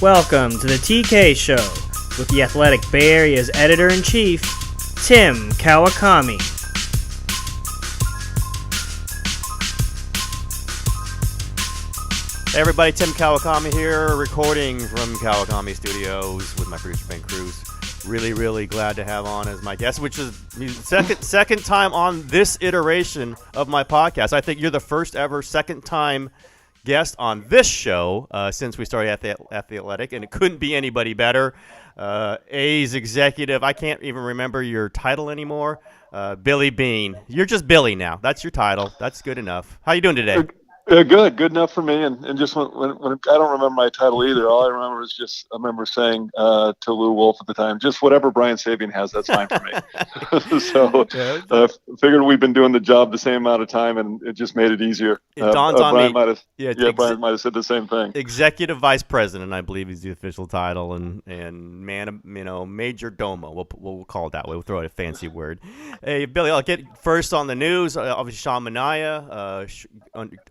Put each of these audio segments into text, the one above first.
Welcome to the TK Show with the Athletic Bay Area's Editor-in-Chief, Tim Kawakami. Hey everybody, Tim Kawakami here, recording from Kawakami Studios with my producer, Cruz. Really glad to have on as my guest, which is second time on this iteration of my podcast. I think you're the first ever second time guest on this show since we started at the Athletic, and it couldn't be anybody better. A's executive, I can't even remember your title anymore. Billy Beane. You're just Billy now. That's your title. That's good enough. How you doing today? Good enough for me. And just when I don't remember my title either. All I remember is just I remember saying to Lou Wolf at the time, just whatever Brian Sabian has, that's fine for me. So figured we've been doing the job the same amount of time, and it just made it easier. It dawns on Brian me. Brian might have said the same thing. Executive Vice President, I believe, is the official title, and Major Domo. We'll call it that way. We'll throw out a fancy word. Hey, Billy, I'll get first on the news. Obviously, Sean Manaea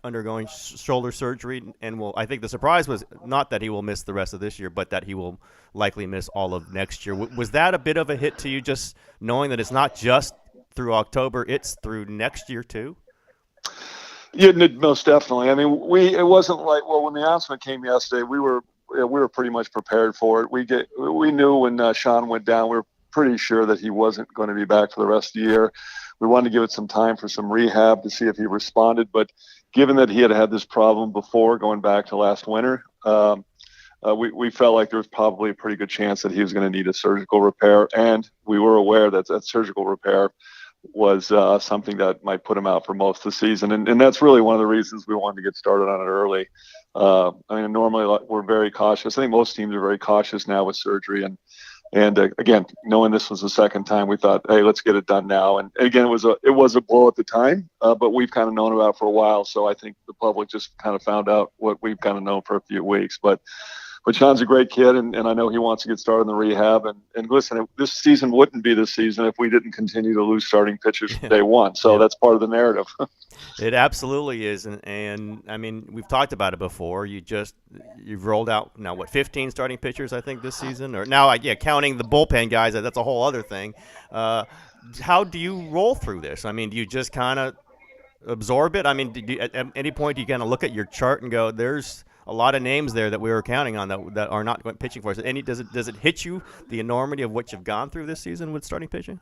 undergoing shoulder surgery, and I think the surprise was not that he will miss the rest of this year, but that he will likely miss all of next year. Was that a bit of a hit to you, just knowing that it's not just through October, it's through next year too? Yeah, most definitely. I mean, it wasn't like, when the announcement came yesterday, we were pretty much prepared for it. We knew when Sean went down, we were pretty sure that he wasn't going to be back for the rest of the year. We wanted to give it some time for some rehab to see if he responded, but given that he had this problem before, going back to last winter, we felt like there was probably a pretty good chance that he was going to need a surgical repair, and we were aware that that surgical repair was something that might put him out for most of the season, and that's really one of the reasons we wanted to get started on it early. I mean, normally we're very cautious. I think most teams are very cautious now with surgery, and again, knowing this was the second time, we thought, hey, let's get it done now. And again, it was a blow at the time, but we've kind of known about it for a while. So I think the public just kind of found out what we've kind of known for a few weeks. But Sean's a great kid, and I know he wants to get started in the rehab. And listen, this season wouldn't be this season if we didn't continue to lose starting pitchers from day one. So that's part of the narrative. It absolutely is, and I mean, we've talked about it before. You've rolled out now 15 starting pitchers, I think, this season, or now, counting the bullpen guys. That's a whole other thing. How do you roll through this? I mean, do you just kind of absorb it? I mean, at any point do you kind of look at your chart and go, "There's a lot of names there that we were counting on that are not pitching for us"? Does it hit you, the enormity of what you've gone through this season with starting pitching?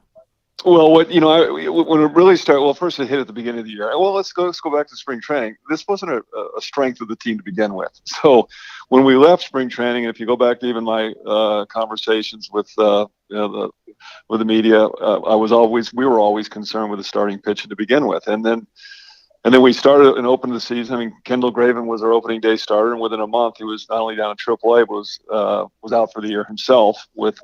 Well, when it really started, first it hit at the beginning of the year. Well, let's go back to spring training. This wasn't a strength of the team to begin with. So when we left spring training, and if you go back to even my conversations with the media, we were always concerned with the starting pitch to begin with, and then we started and opened the season. I mean, Kendall Graven was our opening day starter, and within a month, he was not only down in AAA, but was out for the year himself with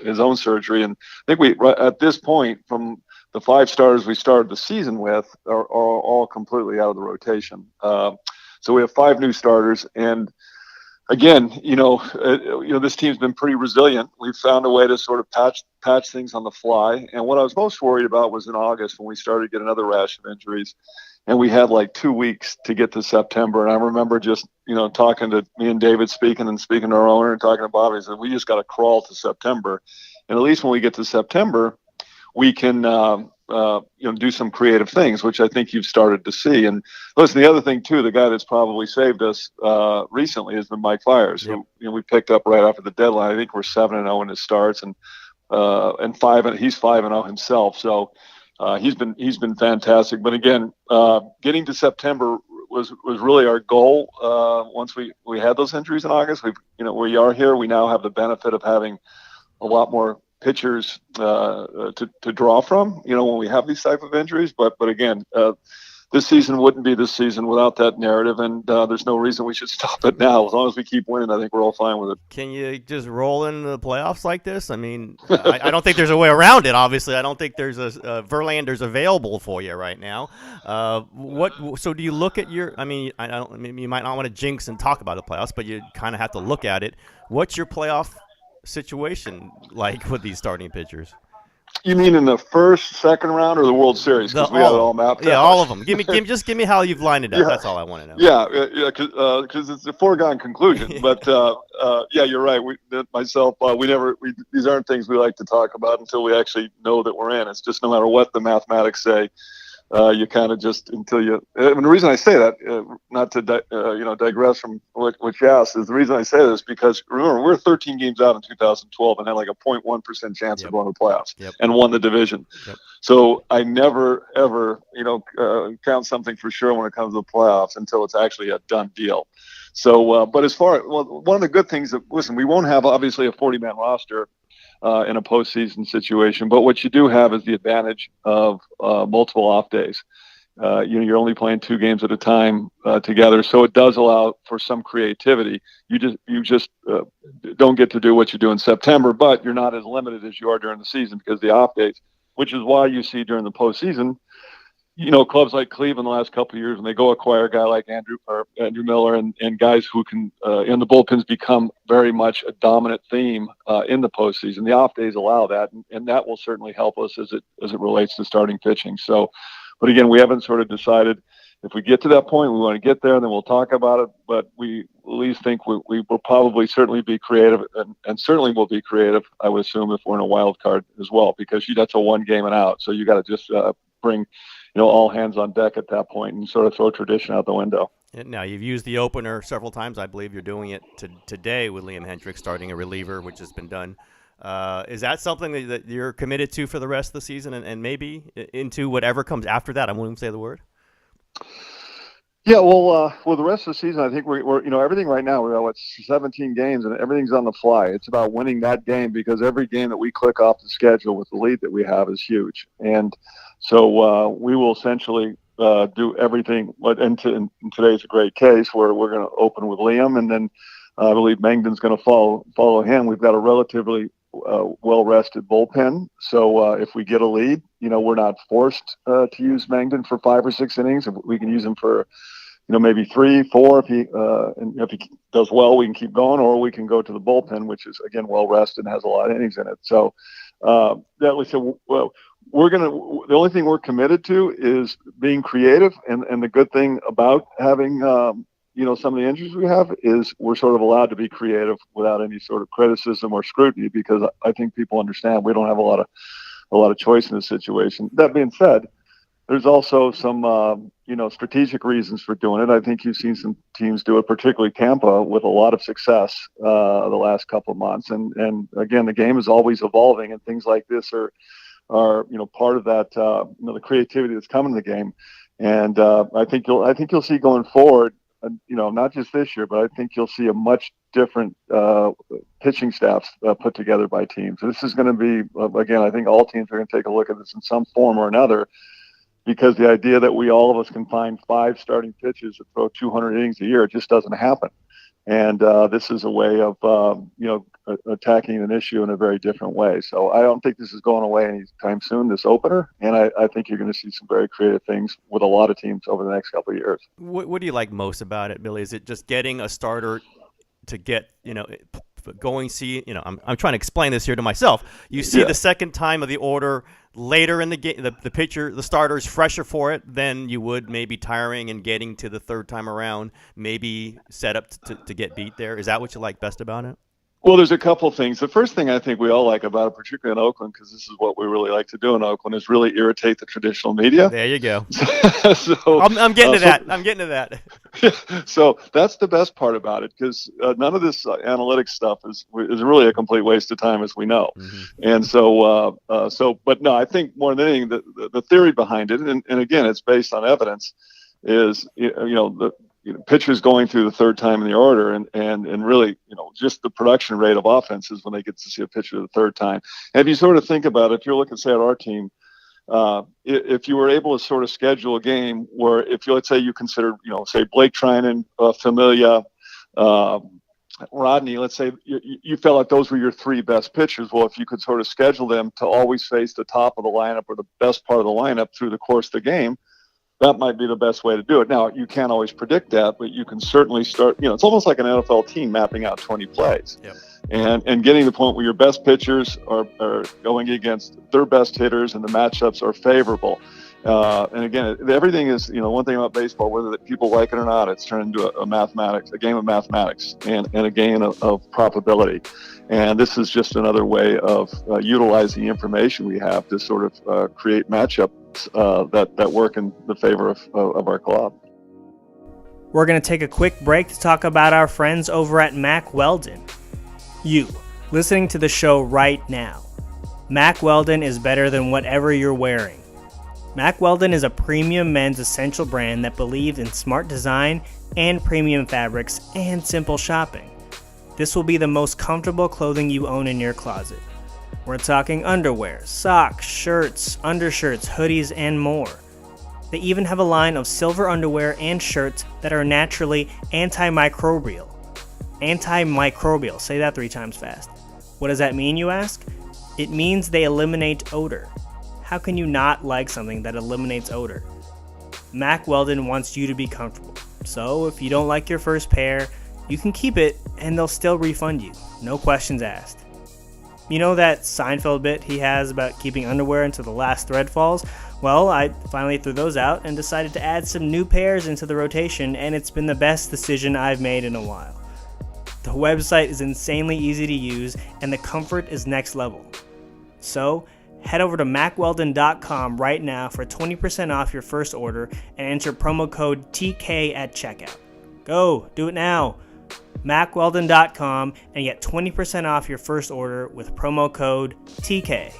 his own surgery. And I think at this point, from the 5 starters we started the season with, are all completely out of the rotation. So we have 5 new starters, and again, this team's been pretty resilient. We've found a way to sort of patch things on the fly. And what I was most worried about was in August when we started to get another rash of injuries, and we had like 2 weeks to get to September. And I remember just, talking to me and David speaking to our owner and talking to Bobby, said, we just got to crawl to September. And at least when we get to September, we can, do some creative things, which I think you've started to see. And listen, the other thing too, the guy that's probably saved us recently has been Mike Fiers, who we picked up right after the deadline. I think we're 7-0 in his starts, and he's 5-0 himself. So he's been fantastic. But again, getting to September was really our goal. Once we had those injuries in August, we are here. We now have the benefit of having a lot more pitchers to draw from, when we have these type of injuries. But again, this season wouldn't be this season without that narrative, and there's no reason we should stop it now. As long as we keep winning, I think we're all fine with it. Can you just roll into the playoffs like this? I mean, I don't think there's a way around it, obviously. I don't think there's Verlanders available for you right now. So do you look at your – I mean, you might not want to jinx and talk about the playoffs, but you kind of have to look at it. What's your playoff situation like with these starting pitchers? You mean in the first, second round, or the World Series? Because we had it all mapped out. Yeah, all of them. Just give me how you've lined it up. Yeah. That's all I want to know. Yeah, because it's a foregone conclusion. But yeah, you're right. These aren't things we like to talk about until we actually know that we're in. It's just no matter what the mathematics say, you kind of just until you. And the reason I say that, not to digress from what you asked, is the reason I say this because remember we're 13 games out in 2012 and had like a 0.1% chance of going to the playoffs and won the division. Yep. So I never ever count something for sure when it comes to the playoffs until it's actually a done deal. So, but as far one of the good things listen, we won't have obviously a 40-man roster in a postseason situation, but what you do have is the advantage of multiple off days. You're only playing 2 games at a time together, so it does allow for some creativity. You just don't get to do what you do in September, but you're not as limited as you are during the season because of the off days, which is why you see during the postseason, clubs like Cleveland the last couple of years, when they go acquire a guy like Andrew Miller and guys who can, in the bullpens, become very much a dominant theme in the postseason. The off days allow that, and that will certainly help us as it relates to starting pitching. So, but again, we haven't sort of decided if we get to that point, we want to get there, and then we'll talk about it. But we at least think we will probably certainly be creative, and certainly will be creative, I would assume, if we're in a wild card as well, because that's a 1 game and out. So you got to just bring all hands on deck at that point and sort of throw tradition out the window. Now, you've used the opener several times. I believe you're doing it today with Liam Hendriks starting a reliever, which has been done. Is that something that you're committed to for the rest of the season and maybe into whatever comes after that? I won't even say the word. Yeah, well, the rest of the season, I think we're everything right now. We're at 17 games, and everything's on the fly. It's about winning that game because every game that we click off the schedule with the lead that we have is huge. And so we will essentially do everything. And today's a great case where we're going to open with Liam, and then I believe Mengden's going to follow him. We've got a relatively well-rested bullpen. So if we get a lead, we're not forced to use Mengden for 5 or 6 innings. We can use him for, maybe 3, 4. If he does well, we can keep going, or we can go to the bullpen, which is again well-rested and has a lot of innings in it. So the only thing we're committed to is being creative. And the good thing about having, some of the injuries we have is we're sort of allowed to be creative without any sort of criticism or scrutiny, because I think people understand we don't have a lot of choice in this situation. That being said, there's also some, strategic reasons for doing it. I think you've seen some teams do it, particularly Tampa, with a lot of success the last couple of months. And again, the game is always evolving, and things like this are part of that, the creativity that's coming to the game. And I think you'll see going forward, not just this year, but I think you'll see a much different pitching staffs put together by teams. This is going to be, again, I think all teams are going to take a look at this in some form or another, because the idea that all of us can find 5 starting pitchers that throw 200 innings a year, it just doesn't happen. And this is a way of, attacking an issue in a very different way. So I don't think this is going away anytime soon, this opener. And I think you're going to see some very creative things with a lot of teams over the next couple of years. What do you like most about it, Billy? Is it just getting a starter to get, going I'm trying to explain this here to myself. You see the second time of the order later in the game, the starter is fresher for it than you would maybe tiring and getting to the third time around, maybe set up to get beat there. Is that what you like best about it? Well, there's a couple of things. The first thing I think we all like about it, particularly in Oakland, because this is what we really like to do in Oakland, is really irritate the traditional media. There you go. So I'm getting to that. I'm getting to that. So that's the best part about it, because none of this analytics stuff is really a complete waste of time, as we know. Mm-hmm. And but no, I think more than anything, the theory behind it, and again, it's based on evidence, is the pitchers going through the third time in the order, and really, just the production rate of offenses when they get to see a pitcher the third time. And if you sort of think about it, if you're looking, say, at our team, if you were able to sort of schedule a game where, let's say you consider, say Blake Trinan, Familia, Rodney, let's say you felt like those were your 3 best pitchers. Well, if you could sort of schedule them to always face the top of the lineup or the best part of the lineup through the course of the game, that might be the best way to do it. Now, you can't always predict that, but you can certainly start, it's almost like an NFL team mapping out 20 plays. Yep. and getting to the point where your best pitchers are going against their best hitters, and the matchups are favorable. And again, everything is, one thing about baseball, whether people like it or not, it's turned into a game of mathematics, and a game of probability. And this is just another way of utilizing the information we have to sort of create matchups that work in the favor of our club. We're going to take a quick break to talk about our friends over at Mack Weldon. You, listening to the show right now. Mack Weldon is better than whatever you're wearing. Mack Weldon is a premium men's essential brand that believes in smart design and premium fabrics and simple shopping. This will be the most comfortable clothing you own in your closet. We're talking underwear, socks, shirts, undershirts, hoodies, and more. They even have a line of silver underwear and shirts that are naturally antimicrobial. Antimicrobial, say that 3 times fast. What does that mean, you ask? It means they eliminate odor. How can you not like something that eliminates odor? Mack Weldon wants you to be comfortable. So if you don't like your first pair, you can keep it and they'll still refund you. No questions asked. You know that Seinfeld bit he has about keeping underwear until the last thread falls? Well, I finally threw those out and decided to add some new pairs into the rotation, and it's been the best decision I've made in a while. The website is insanely easy to use and the comfort is next level. So, head over to MackWeldon.com right now for 20% off your first order and enter promo code TK at checkout. Go, do it now. MackWeldon.com and get 20% off your first order with promo code TK.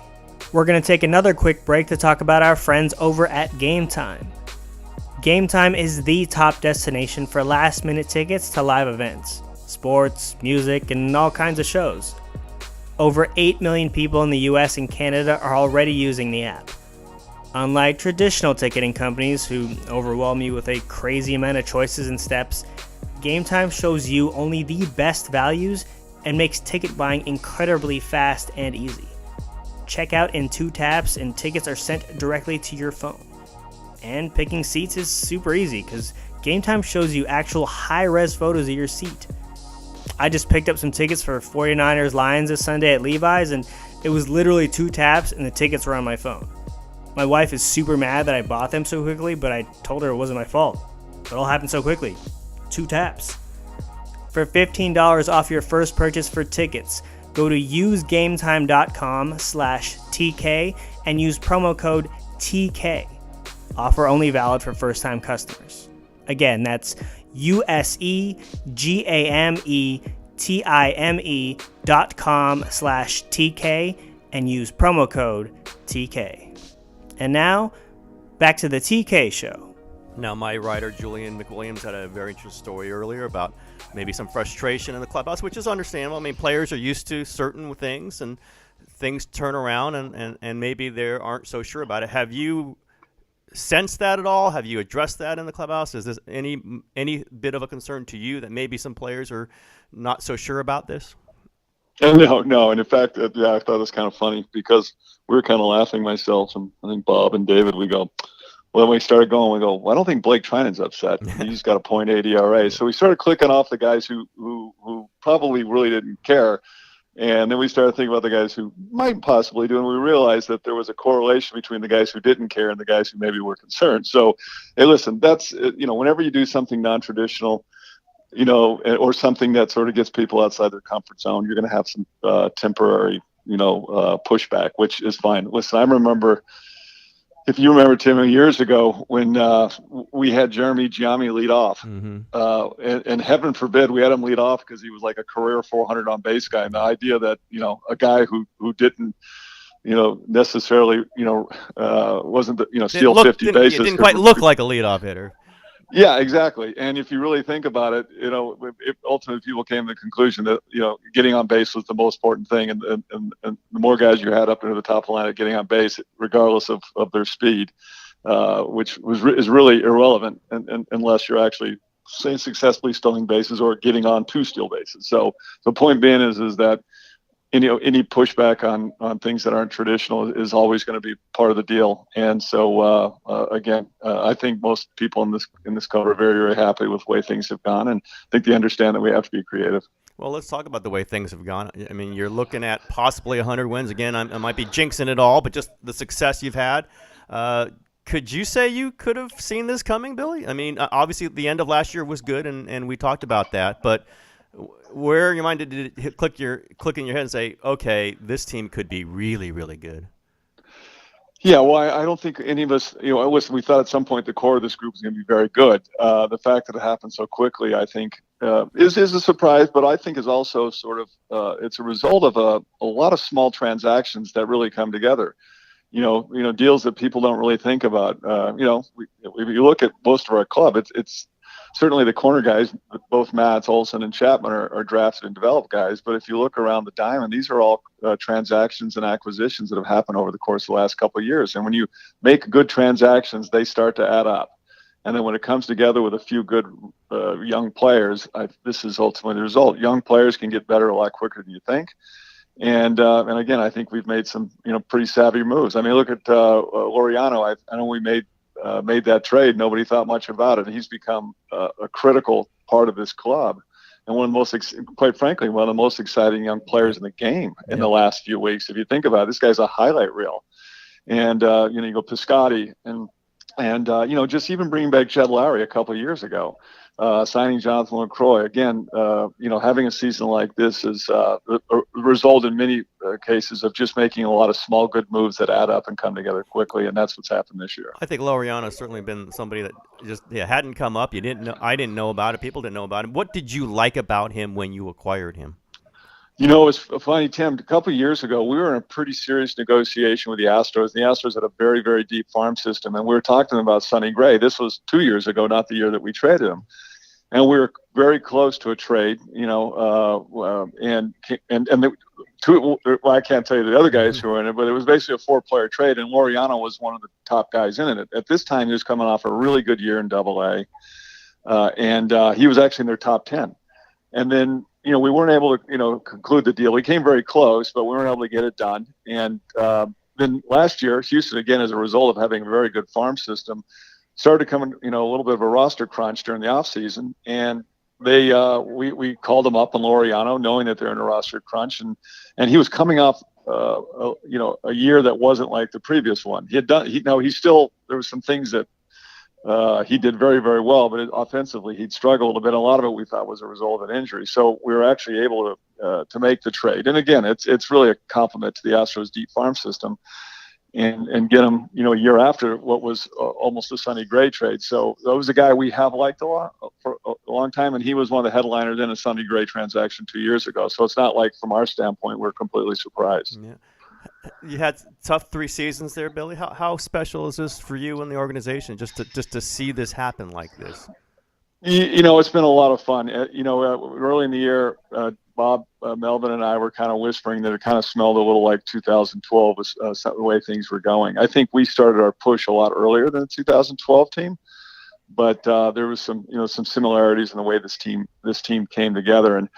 We're going to take another quick break to talk about our friends over at Game Time. Game Time is the top destination for last-minute tickets to live events, sports, music, and all kinds of shows. Over 8 million people in the US and Canada are already using the app. Unlike traditional ticketing companies who overwhelm you with a crazy amount of choices and steps, Game Time shows you only the best values and makes ticket buying incredibly fast and easy. Check out in 2 taps and tickets are sent directly to your phone. And picking seats is super easy because Game Time shows you actual high-res photos of your seat. I just picked up some tickets for 49ers Lions this Sunday at Levi's, and it was literally 2 taps and the tickets were on my phone. My wife is super mad that I bought them so quickly, but I told her it wasn't my fault. It all happened so quickly. 2 taps. For $15 off your first purchase for tickets, go to usegametime.com/TK and use promo code TK. Offer only valid for first-time customers. Again, that's usegametime.com/TK and use promo code TK. And now, back to the TK show. Now, my writer, Julian McWilliams, had a very interesting story earlier about maybe some frustration in the clubhouse, which is understandable. I mean, players are used to certain things, and things turn around, and maybe they aren't so sure about it. Have you sensed that at all? Have you addressed that in the clubhouse? Is this any bit of a concern to you that maybe some players are not so sure about this? No. And in fact, I thought it was kind of funny because we were kind of laughing myself, and I think Bob and David, we go, well, when we started going, we go, well, I don't think Blake Treinen's upset. He's got a .8 ERA. So we started clicking off the guys who probably really didn't care. And then we started thinking about the guys who might possibly do, and we realized that there was a correlation between the guys who didn't care and the guys who maybe were concerned. So, hey, listen, that's, whenever you do something non-traditional, or something that sort of gets people outside their comfort zone, you're going to have some temporary, pushback, which is fine. Listen, I remember, if you remember, Tim, years ago when we had Jeremy Giammi lead off, and heaven forbid we had him lead off because he was like a career 400 on base guy. And the idea that, a guy who didn't, necessarily, wasn't, steal 50 bases. It didn't quite look like a leadoff hitter. Yeah, exactly. And if you really think about it, ultimately people came to the conclusion that, getting on base was the most important thing. And the more guys you had up into the top of the lineup getting on base, regardless of their speed, which is really irrelevant unless you're actually successfully stealing bases or getting on to steal bases. So the point being is that, any pushback on things that aren't traditional is always going to be part of the deal. And so, again, I think most people in this cover are very, very happy with the way things have gone, and I think they understand that we have to be creative. Well, let's talk about the way things have gone. I mean, you're looking at possibly 100 wins. Again, I might be jinxing it all, but just the success you've had. Could you say you could have seen this coming, Billy? I mean, obviously the end of last year was good, and we talked about that. But where in your mind did it click in your head and say, okay, this team could be really, really good? Yeah, well, I don't think any of us, listen, we thought at some point the core of this group was going to be very good. The fact that it happened so quickly, I think, is a surprise, but I think is also sort of, it's a result of a lot of small transactions that really come together. Deals that people don't really think about. If you look at most of our club, it's certainly the corner guys, both Matz, Olsen, and Chapman are drafted and developed guys. But if you look around the diamond, these are all transactions and acquisitions that have happened over the course of the last couple of years. And when you make good transactions, they start to add up. And then when it comes together with a few good young players, this is ultimately the result. Young players can get better a lot quicker than you think. And again, I think we've made some pretty savvy moves. I mean, look at Laureano. I know we made that trade. Nobody thought much about it. He's become a critical part of this club, and quite frankly, one of the most exciting young players in the game in the last few weeks. If you think about it, this guy's a highlight reel. And you go Piscotty and just even bringing back Jed Lowry a couple of years ago. Signing Jonathan LaCroix again, having a season like this is a result in many cases of just making a lot of small good moves that add up and come together quickly, and that's what's happened this year. I think Laureano has certainly been somebody that just hadn't come up. I didn't know about it. People didn't know about him. What did you like about him when you acquired him? It's funny, Tim. A couple of years ago, we were in a pretty serious negotiation with the Astros. The Astros had a very, very deep farm system, and we were talking about Sonny Gray. This was 2 years ago, not the year that we traded him. And we were very close to a trade, and the two. Well, I can't tell you the other guys who were in it, but it was basically a 4-player trade, and Laureano was one of the top guys in it. At this time, he was coming off a really good year in AA, and he was actually in their top 10. And then we weren't able to conclude the deal. We came very close, but we weren't able to get it done. And then last year, Houston, again, as a result of having a very good farm system, started coming, a little bit of a roster crunch during the offseason. And they we called them up on Laureano, knowing that they're in a roster crunch. And he was coming off, a year that wasn't like the previous one. There was some things that he did very, very well, but offensively he'd struggled a bit. A lot of it we thought was a result of an injury. So we were actually able to make the trade. And again, it's really a compliment to the Astros' deep farm system. And get him, a year after what was almost a Sonny Gray trade. So that was a guy we have liked a lot for a long time, and he was one of the headliners in a Sonny Gray transaction 2 years ago. So it's not like, from our standpoint, we're completely surprised. Yeah. You had tough 3 seasons there, Billy. How special is this for you and the organization, just to see this happen like this? It's been a lot of fun. Early in the year, Bob, Melvin, and I were kind of whispering that it kind of smelled a little like 2012 was the way things were going. I think we started our push a lot earlier than the 2012 team, but there was some similarities in the way this team came together. And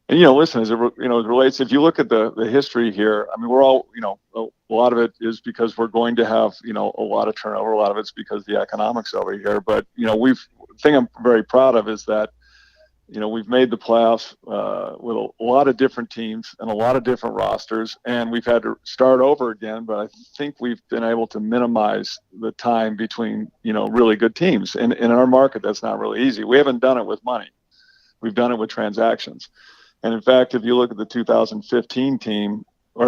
listen, as it relates, if you look at the history here, I mean, we're all, a lot of it is because we're going to have, a lot of turnover. A lot of it's because of the economics over here. But, the thing I'm very proud of is that, we've made the playoffs with a lot of different teams and a lot of different rosters, and we've had to start over again. But I think we've been able to minimize the time between, really good teams. And in our market, that's not really easy. We haven't done it with money. We've done it with transactions. And in fact, if you look at the 2014 team, it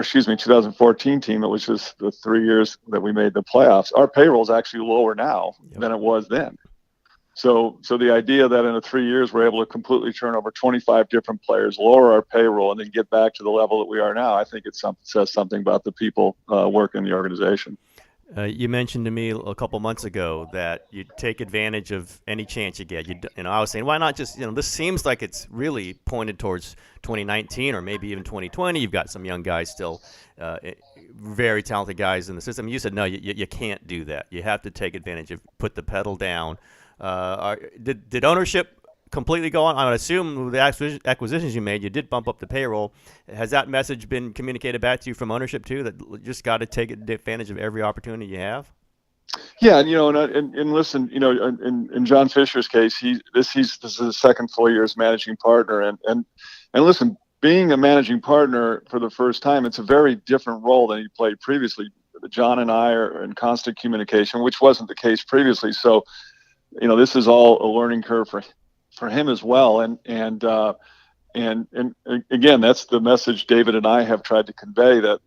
was just the 3 years that we made the playoffs, our payroll is actually lower now than it was then. So the idea that in 3 years we're able to completely turn over 25 different players, lower our payroll, and then get back to the level that we are now, I think it says something about the people working in the organization. You mentioned to me a couple months ago that you take advantage of any chance you get. I was saying, why not just, this seems like it's really pointed towards 2019 or maybe even 2020. You've got some young guys still, very talented guys in the system. You said, no, you can't do that. You have to take advantage of, put the pedal down. Did ownership completely go on? I would assume with the acquisitions you made, you did bump up the payroll. Has that message been communicated back to you from ownership too, that you just got to take advantage of every opportunity you have? Yeah, and listen, in John Fisher's case, this is his second full year as managing partner, and And listen, being a managing partner for the first time, it's a very different role than he played previously. John and I are in constant communication, which wasn't the case previously. So, this is all a learning curve for him as well. And again, that's the message David and I have tried to convey, that,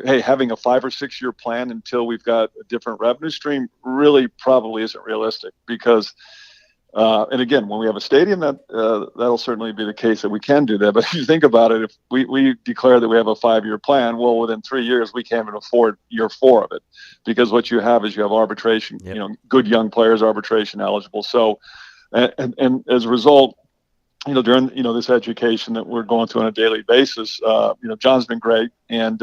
hey, having a 5 or 6 year plan until we've got a different revenue stream really probably isn't realistic, because and again, when we have a stadium, that'll certainly be the case that we can do that. But if you think about it, if we declare that we have a 5-year plan, well, within 3 years, we can't even afford year 4 of it, because what you have is you have arbitration, Yep. Good young players, arbitration eligible. So, and as a result, during, this education that we're going through on a daily basis, John's been great. And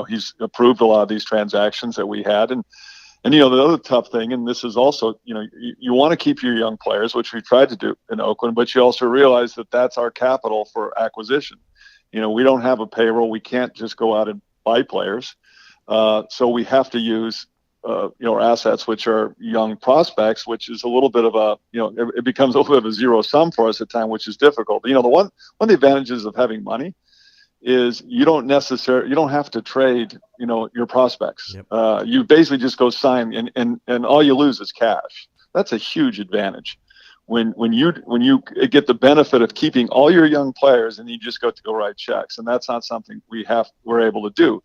he's approved a lot of these transactions that we had. And the other tough thing, and this is also, you want to keep your young players, which we tried to do in Oakland, but you also realize that that's our capital for acquisition. We don't have a payroll. We can't just go out and buy players. So we have to use, our assets, which are young prospects, which is a little bit of a, it becomes a little bit of a zero sum for us at time, which is difficult. One of the advantages of having money is you don't have to trade, your prospects. Yep. You basically just go sign, and all you lose is cash. That's a huge advantage when you get the benefit of keeping all your young players, and you just go write checks. And that's not something we're able to do.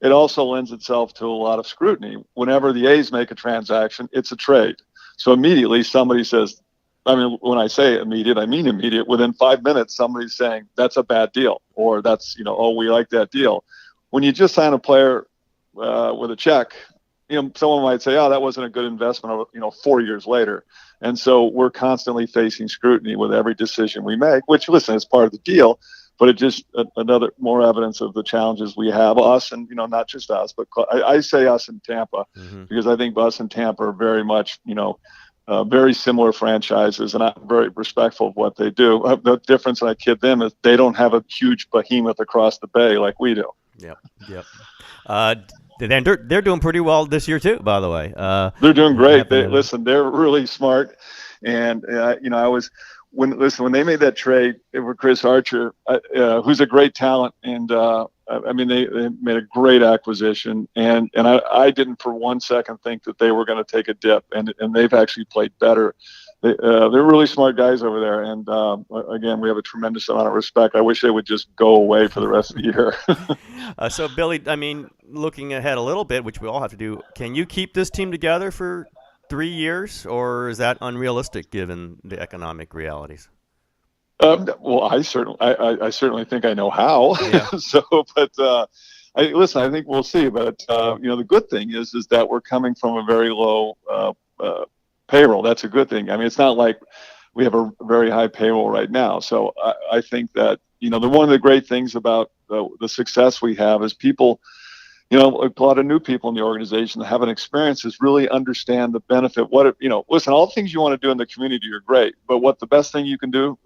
It also lends itself to a lot of scrutiny. Whenever the A's make a transaction, it's a trade. So immediately somebody says, when I say immediate, I mean immediate. Within 5 minutes, somebody's saying that's a bad deal, or that's, we like that deal. When you just sign a player with a check, someone might say, oh, that wasn't a good investment, 4 years later. And so we're constantly facing scrutiny with every decision we make, which, listen, is part of the deal, but it just another more evidence of the challenges we have, us, and, not just us, but I say us in Tampa, because I think us and Tampa are very much, very similar franchises, and I'm very respectful of what they do. The difference, and I kid them, is they don't have a huge behemoth across the bay like we do. Yep. They're doing pretty well this year too, by the way. They're doing great. They're really smart. And when they made that trade for Chris Archer, who's a great talent, and they made a great acquisition, and I didn't for 1 second think that they were going to take a dip, and they've actually played better. They're really smart guys over there, and again, we have a tremendous amount of respect. I wish they would just go away for the rest of the year. So, Billy, looking ahead a little bit, which we all have to do, can you keep this team together for 3 years, or is that unrealistic given the economic realities? Well, I certainly think I know how. Yeah. I think we'll see. But the good thing is that we're coming from a very low payroll. That's a good thing. It's not like we have a very high payroll right now. So I think that one of the great things about the success we have is people. A lot of new people in the organization that haven't experienced this really understand the benefit. Listen, all the things you want to do in the community are great, but what the best thing you can do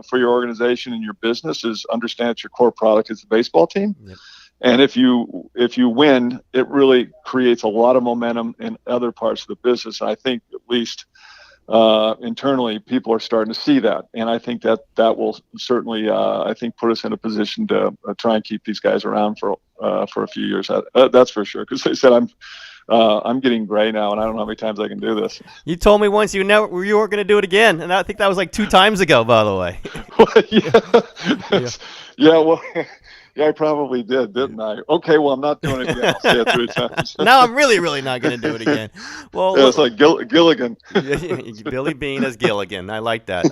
for your organization and your business is understand that your core product is the baseball team. Yep. And if you win, it really creates a lot of momentum in other parts of the business. And I think at least internally, people are starting to see that, and I think that will certainly, put us in a position to try and keep these guys around for a few years. That's for sure. Because they said I'm getting gray now, and I don't know how many times I can do this. You told me once you weren't going to do it again, and I think that was like 2 times ago, by the way. Well, I probably did, didn't I? Okay, well, I'm not doing it again. I'll say it 3 times. Now I'm really, really not going to do it again. Well, it's like Gilligan. Billy Beane as Gilligan. I like that.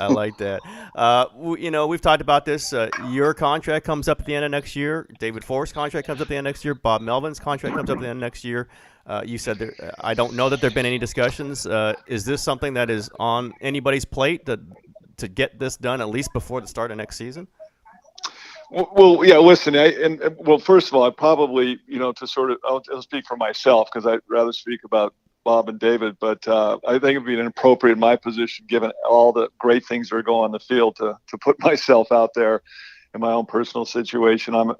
We've talked about this. Your contract comes up at the end of next year. David Forst's contract comes up at the end of next year. Bob Melvin's contract comes up at the end of next year. You said I don't know that there have been any discussions. Is this something that is on anybody's plate to get this done at least before the start of next season? Well, yeah. Listen, first of all, I probably, I'll speak for myself because I'd rather speak about Bob and David. But I think it'd be inappropriate in my position, given all the great things that are going on in the field, to put myself out there in my own personal situation, I'm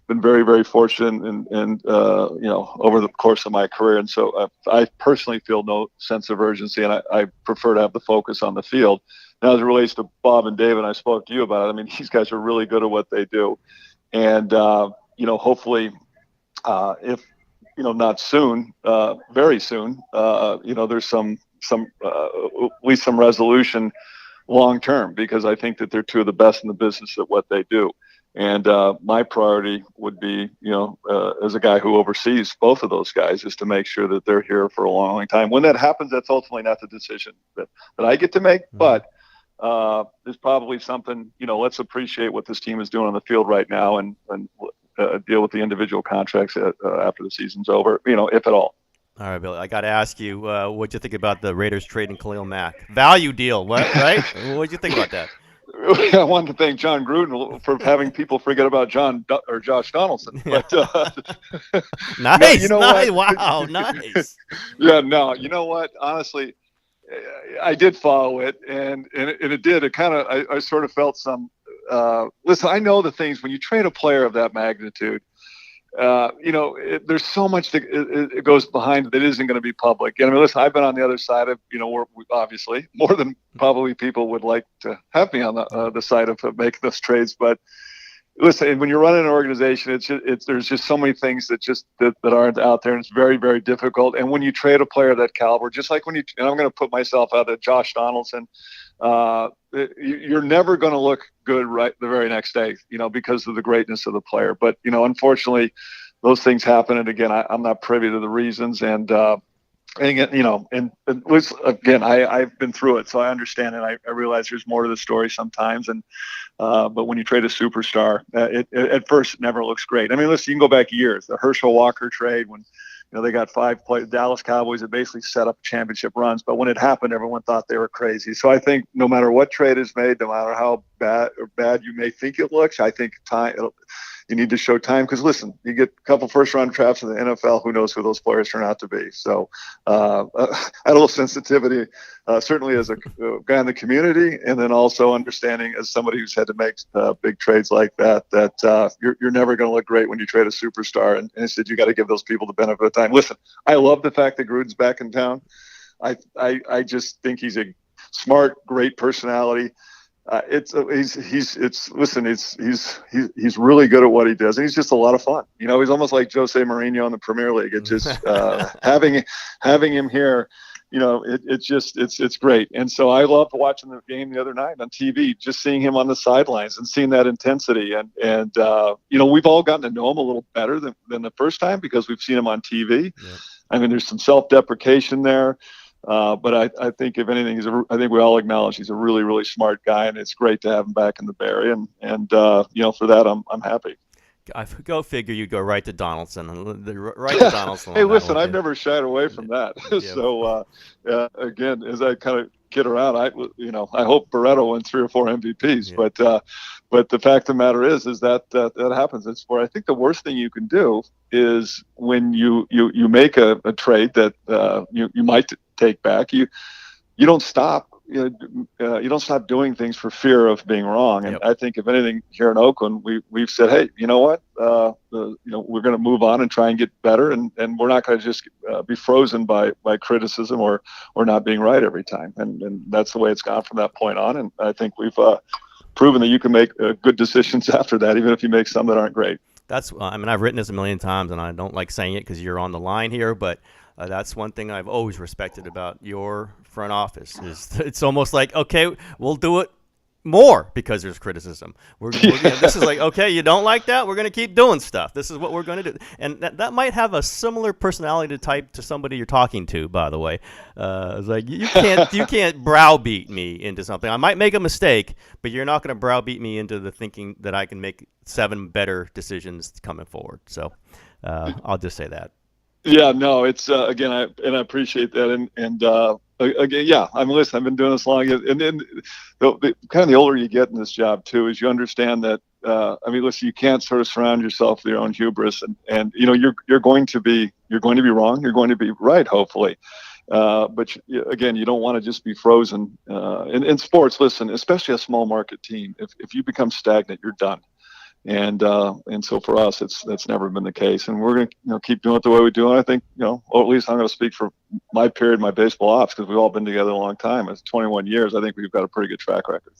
been very, very fortunate and over the course of my career. And so I personally feel no sense of urgency, and I prefer to have the focus on the field. Now, as it relates to Bob and David, I spoke to you about it. I mean, these guys are really good at what they do. And, hopefully, if, not soon, very soon, there's some at least some resolution long term, because I think that they're two of the best in the business at what they do. And my priority would be, as a guy who oversees both of those guys, is to make sure that they're here for a long, long time. When that happens, that's ultimately not the decision that I get to make. But there's probably something, let's appreciate what this team is doing on the field right now, and deal with the individual contracts after the season's over, if at all. All right, Billy, I got to ask you, what'd you think about the Raiders trading Khalil Mack? Value deal, right? What'd you think about that? I wanted to thank John Gruden for having people forget about Josh Donaldson. But nice, nice. Wow, nice. Yeah, no, you know what? Honestly, I did follow it, and it did. It kind of, I sort of felt some. Listen, I know the things when you trade a player of that magnitude. There's so much that it goes behind it that isn't going to be public. And I mean, listen, I've been on the other side of, we're obviously more than probably people would like to have me on the side of making those trades. But listen, when you're running an organization, there's just so many things that aren't out there, and it's very, very difficult. And when you trade a player of that caliber, just like and I'm going to put myself out at Josh Donaldson, you're never going to look good right the very next day, because of the greatness of the player. But, unfortunately, those things happen. And again, I'm not privy to the reasons. And again, I've been through it, so I understand it. I realize there's more to the story sometimes. And but when you trade a superstar, it at first it never looks great. I mean, listen, you can go back years. The Herschel Walker trade, when they got 5 players, Dallas Cowboys had basically set up championship runs. But when it happened, everyone thought they were crazy. So I think no matter what trade is made, no matter how bad you may think it looks, I think you need to show time. Because listen, you get a couple first-round drafts in the NFL, who knows who those players turn out to be. So I had a little sensitivity, certainly as a guy in the community, and then also understanding as somebody who's had to make big trades like that you're never going to look great when you trade a superstar. And instead, you got to give those people the benefit of time. Listen, I love the fact that Gruden's back in town. I just think he's a smart, great personality. He's really good at what he does, and he's just a lot of fun. He's almost like Jose Mourinho in the Premier League. It's just having him here, it's great. And so I loved watching the game the other night on TV, just seeing him on the sidelines and seeing that intensity. And we've all gotten to know him a little better than the first time, because we've seen him on TV. Yeah. I mean, there's some self-deprecation there. But I think if anything, I think we all acknowledge he's a really, really smart guy, and it's great to have him back in the Bay Area. And for that, I'm happy. Go figure, you'd go right to Donaldson. Right to Donaldson. Hey, listen, I've never shied away from that. Yeah. So again, as I kind of kid around, I hope Barreto wins 3 or 4 MVPs. Yeah. But the fact of the matter is that happens in sport. I think the worst thing you can do is when you make a trade that you might take back. You don't stop. You don't stop doing things for fear of being wrong. And I think if anything here in Oakland, we've said, hey, you know what? We're going to move on and try and get better, and we're not going to just be frozen by criticism or not being right every time. And that's the way it's gone from that point on. And I think we've proven that you can make good decisions after that, even if you make some that aren't great. I've written this a million times, and I don't like saying it because you're on the line here, but that's one thing I've always respected about your front office is it's almost like, okay, we'll do it more because there's criticism. This is like, okay, you don't like that? We're going to keep doing stuff. This is what we're going to do. And that might have a similar personality type to somebody you're talking to, by the way. It's like, you can't browbeat me into something. I might make a mistake, but you're not going to browbeat me into the thinking that I can make 7 better decisions coming forward. So I'll just say that. Yeah, no, it's again, I appreciate that, and again, yeah. I mean, listen, I've been doing this long, and then the older you get in this job too, is you understand that. Listen, you can't sort of surround yourself with your own hubris, and you're going to be wrong, you're going to be right, hopefully. But again, you don't want to just be frozen in sports. Listen, especially a small market team, if you become stagnant, you're done. And so for us, that's never been the case, and we're going to keep doing it the way we do. And I think or at least I'm going to speak for my period, my baseball ops, because we've all been together a long time. It's 21 years. I think we've got a pretty good track record.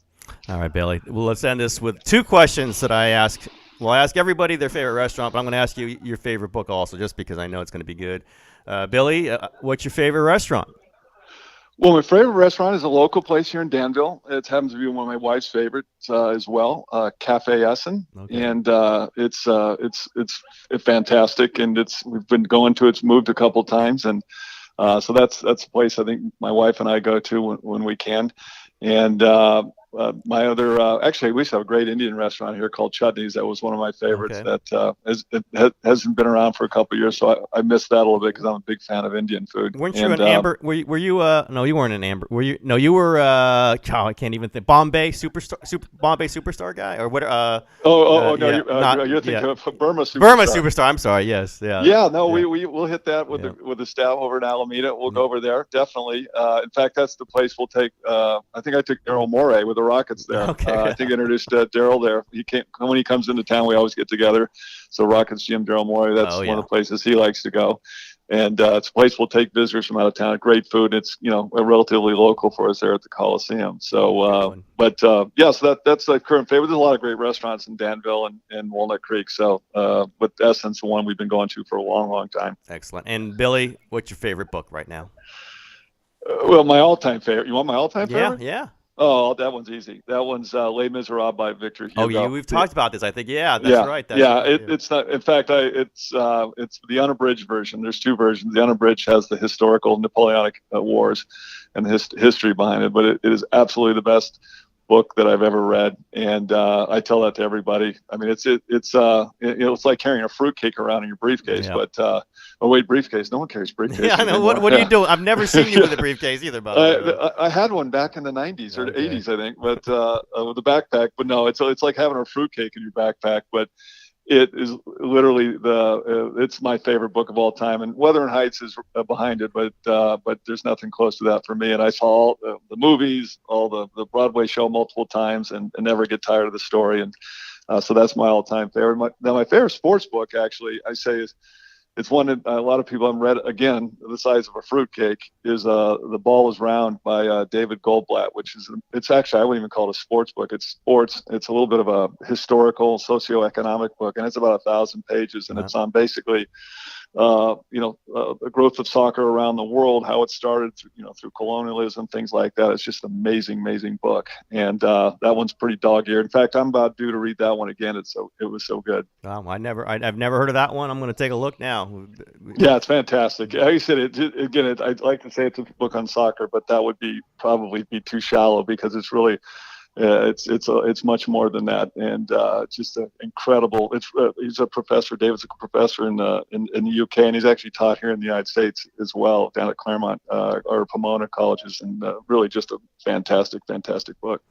All right, Billy. Well, let's end this with two questions that I ask. Well, I ask everybody their favorite restaurant, but I'm going to ask you your favorite book also, just because I know it's going to be good. Billy, what's your favorite restaurant? Well, my favorite restaurant is a local place here in Danville. It happens to be one of my wife's favorites as well, Cafe Essen, and it's fantastic. And we've been going to. It's moved a couple times, and so that's a place I think my wife and I go to when we can. And my other, actually, we used to have a great Indian restaurant here called Chutney's. That was one of my favorites. That hasn't been around for a couple of years, so I missed that a little bit because I'm a big fan of Indian food. Weren't you an Amber? Were you? No, you weren't an Amber. Were you? No, you were. I can't even think. Bombay Superstar guy, or what? No, yeah, you're thinking of Burma Superstar. Burma Superstar. I'm sorry. Yes. Yeah. Yeah. No, we'll hit that with the staff over in Alameda. We'll go over there definitely. In fact, that's the place we'll take. I think I took Daryl Morey with the Rockets there. Okay. I think I introduced Daryl there. When he comes into town, we always get together. So Rockets GM Daryl Morey, that's one of the places he likes to go. And it's a place we'll take visitors from out of town. Great food. It's relatively local for us there at the Coliseum. So, so that's the current favorite. There's a lot of great restaurants in Danville and Walnut Creek. So, but Essence, the one we've been going to for a long, long time. Excellent. And Billy, what's your favorite book right now? Well, my all-time favorite. You want my all-time favorite? Yeah. Oh, that one's easy. That one's Les Miserables by Victor Hugo. Oh, yeah, we've talked about this. I think, that's right. It's not. In fact, it's the unabridged version. There's two versions. The unabridged has the historical Napoleonic wars and the history behind it, but it is absolutely the best book that I've ever read, and I tell that to everybody. I mean, it's like carrying a fruitcake around in your briefcase, but briefcase. No one carries briefcase. Yeah, I know. What are you doing? I've never seen you with a briefcase either. By the way, I had one back in the 90s or the 80s, I think, but with a backpack. But no, it's like having a fruitcake in your backpack, but. It is literally it's my favorite book of all time, and Wuthering Heights is behind it, but there's nothing close to that for me. And I saw all the movies, all the Broadway show multiple times, and never get tired of the story. And so that's my all-time favorite. My favorite sports book, actually, I say it's one that a lot of people haven't read. Again, the size of a fruitcake is The Ball Is Round by David Goldblatt, it's actually, I wouldn't even call it a sports book. It's sports. It's a little bit of a historical, socioeconomic book, and it's about 1,000 pages, and it's on basically, the growth of soccer around the world, how it started, through colonialism, things like that. It's just an amazing, amazing book, and that one's pretty dog-eared. In fact, I'm about due to read that one again. It was so good. I've never heard of that one. I'm going to take a look now. Yeah, it's fantastic. Like you said, I'd like to say it's a book on soccer, but that would probably be too shallow, because it's really. It's much more than that, and just an incredible. He's a professor. David's a professor in the UK, and he's actually taught here in the United States as well, down at Claremont or Pomona colleges, and really just a fantastic book.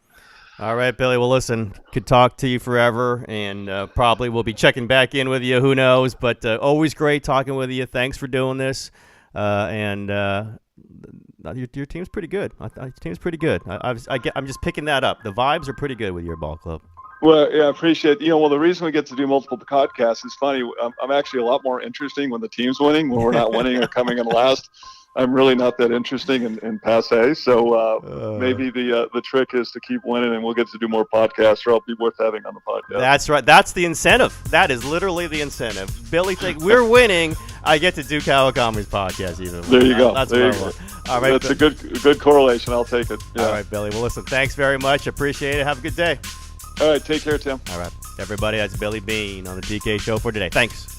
All right, Billy. Well, listen, could talk to you forever, and probably we'll be checking back in with you. Who knows? But always great talking with you. Thanks for doing this, your team's pretty good. Your team's pretty good. I'm just picking that up. The vibes are pretty good with your ball club. Well, yeah, I appreciate it. The reason we get to do multiple podcasts is funny. I'm actually a lot more interesting when the team's winning. When we're not winning or coming in last, I'm really not that interesting and passe. So maybe the trick is to keep winning, and we'll get to do more podcasts, or I'll be worth having on the podcast. That's right. That's the incentive. That is literally the incentive. Billy, think we're winning. I get to do Kawakami's podcast even. There you go. That's there what I want. All right, that's a good correlation. I'll take it. Yeah. All right, Billy. Well, listen, thanks very much. Appreciate it. Have a good day. All right, take care, Tim. All right, everybody. That's Billy Beane on the TK Show for today. Thanks.